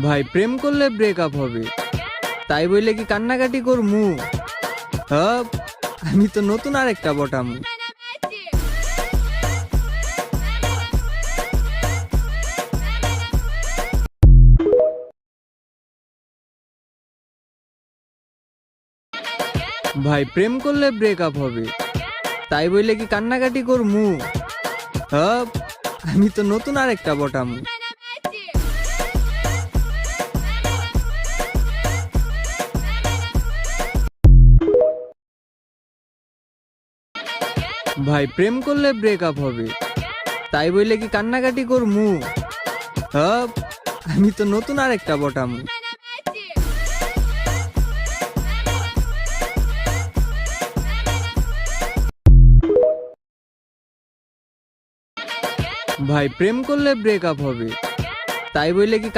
ভাই প্রেম করলে ব্রেকআপ হবে, তাই বললে কি কান্নাকাটি করমু? হ্যাঁ, আমি তো নতুন আরেকটা বটামু। ভাই প্রেম করলে ব্রেকআপ হবে, তাই বললে কি কান্নাকাটি করমু? হ্যাঁ, আমি তো নতুন আরেকটা বটামু। ভাই প্রেম করলে ব্রেকআপ হবে, তাই বললে কি কান্নাকাটি করমু? হ্যাঁ, আমি তো নতুন আরেকটা বটামু। ভাই প্রেম করলে ব্রেকআপ হবে, তাই বললে কি